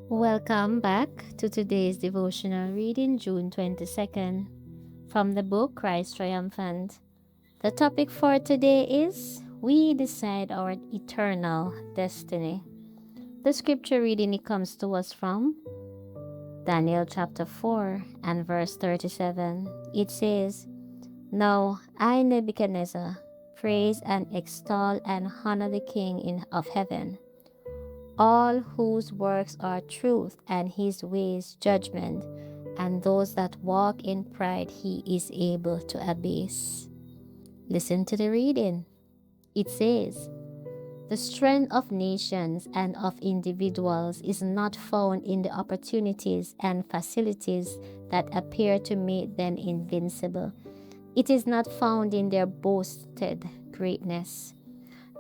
Welcome back to today's devotional reading, June 22nd, from the book Christ Triumphant. The topic for today is We Decide Our Eternal Destiny. The scripture reading it comes to us from Daniel chapter 4 and verse 37. It says, Now I, Nebuchadnezzar, praise and extol and honor the King of heaven, all whose works are truth and his ways judgment, and those that walk in pride he is able to abase. Listen to the reading. It says, The strength of nations and of individuals is not found in the opportunities and facilities that appear to make them invincible. It is not found in their boasted greatness.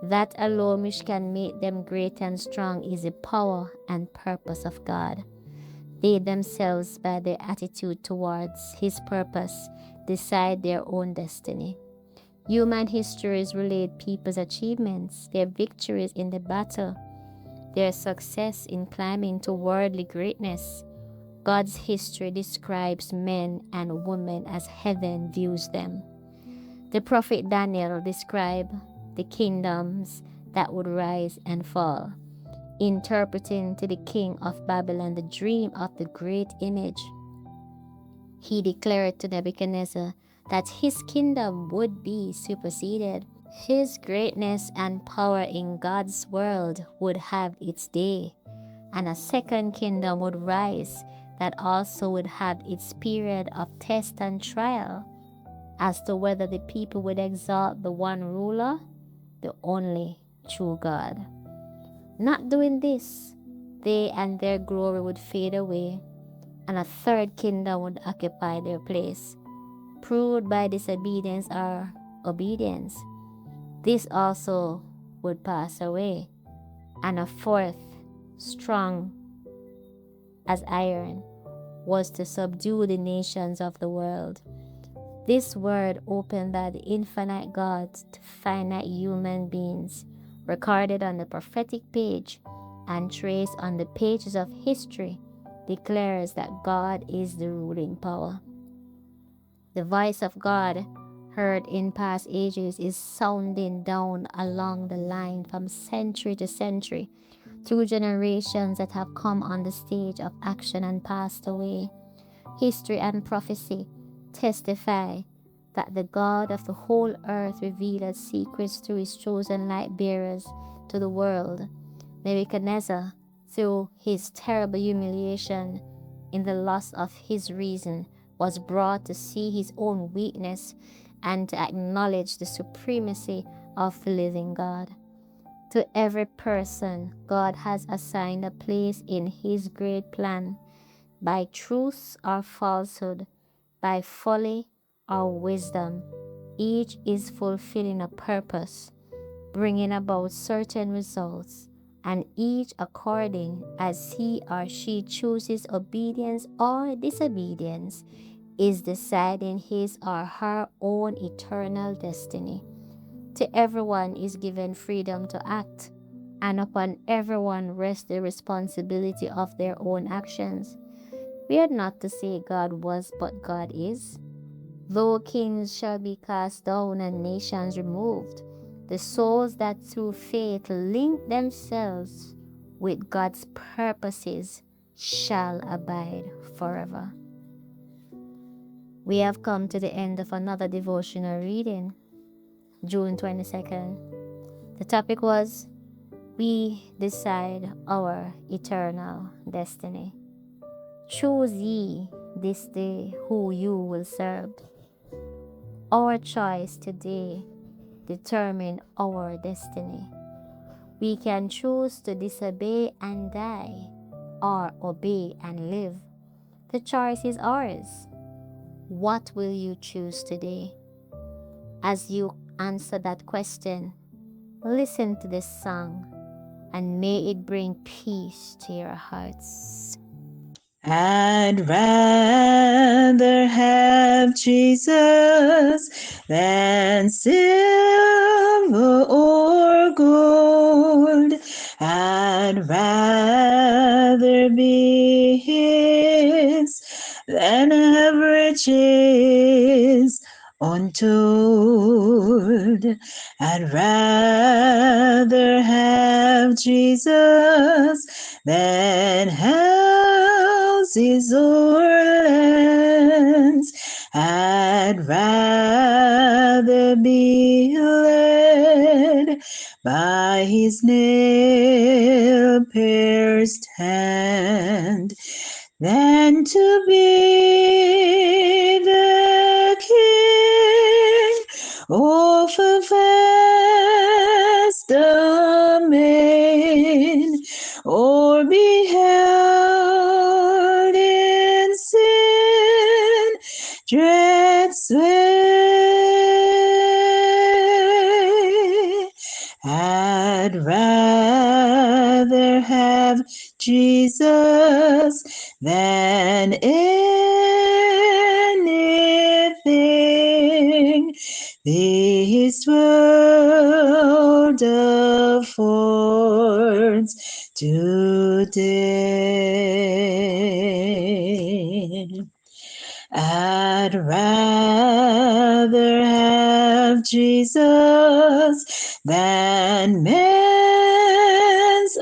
That alone which can make them great and strong is the power and purpose of God. They themselves, by their attitude towards His purpose, decide their own destiny. Human histories relate people's achievements, their victories in the battle, their success in climbing to worldly greatness. God's history describes men and women as heaven views them. The prophet Daniel described the kingdoms that would rise and fall, interpreting to the king of Babylon the dream of the great image. He declared to Nebuchadnezzar that his kingdom would be superseded. His greatness and power in God's world would have its day, and a second kingdom would rise that also would have its period of test and trial as to whether the people would exalt the one ruler, the only true God. Not doing this, they and their glory would fade away, and a third kingdom would occupy their place, proved by disobedience or obedience. This also would pass away, and a fourth, strong as iron, was to subdue the nations of the world. This word opened by the infinite God to finite human beings, recorded on the prophetic page and traced on the pages of history, declares that God is the ruling power. The voice of God, heard in past ages, is sounding down along the line from century to century through generations that have come on the stage of action and passed away. History and prophecy testify that the God of the whole earth revealed secrets through his chosen light bearers to the world. Nebuchadnezzar, through his terrible humiliation in the loss of his reason, was brought to see his own weakness and to acknowledge the supremacy of the living God. To every person, God has assigned a place in his great plan, by truth or falsehood, by folly or wisdom. Each is fulfilling a purpose, bringing about certain results, and each according as he or she chooses obedience or disobedience is deciding his or her own eternal destiny. To everyone is given freedom to act, and upon everyone rests the responsibility of their own actions. We are not to say God was, but God is. Though kings shall be cast down and nations removed, the souls that through faith link themselves with God's purposes shall abide forever. We have come to the end of another devotional reading, June 22nd. The topic was, We Decide Our Eternal Destiny. Choose ye this day who you will serve. Our choice today determines our destiny. We can choose to disobey and die, or obey and live. The choice is ours. What will you choose today? As you answer that question, listen to this song, and may it bring peace to your hearts. I'd rather have Jesus than silver or gold. I'd rather rather be his than have riches untold. I'd rather have Jesus than houses or lands. I'd rather be led by his nail-pierced hand than to be the king of a vast domain, or be held in sin, dread sway. I'd rather have Jesus than anything this world affords today. I'd rather have Jesus than man's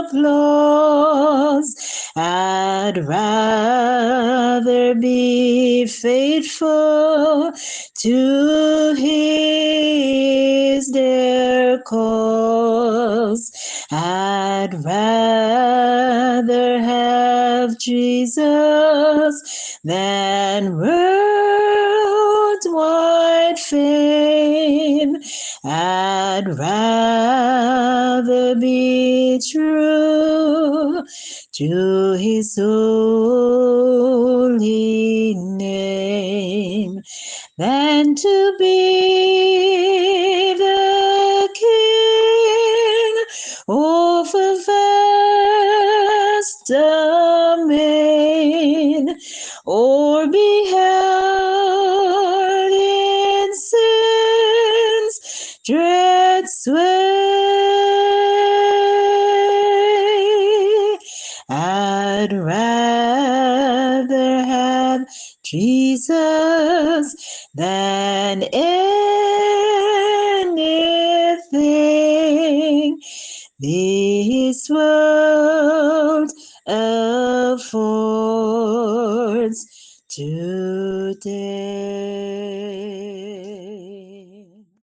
applause. I'd rather be faithful to his dear cause. I'd rather have Jesus than worldwide fame. I'd rather be true to his holy name than to be the king of a vast domain, or be held in sin's dread sway. I'd rather have Jesus than anything this world affords today.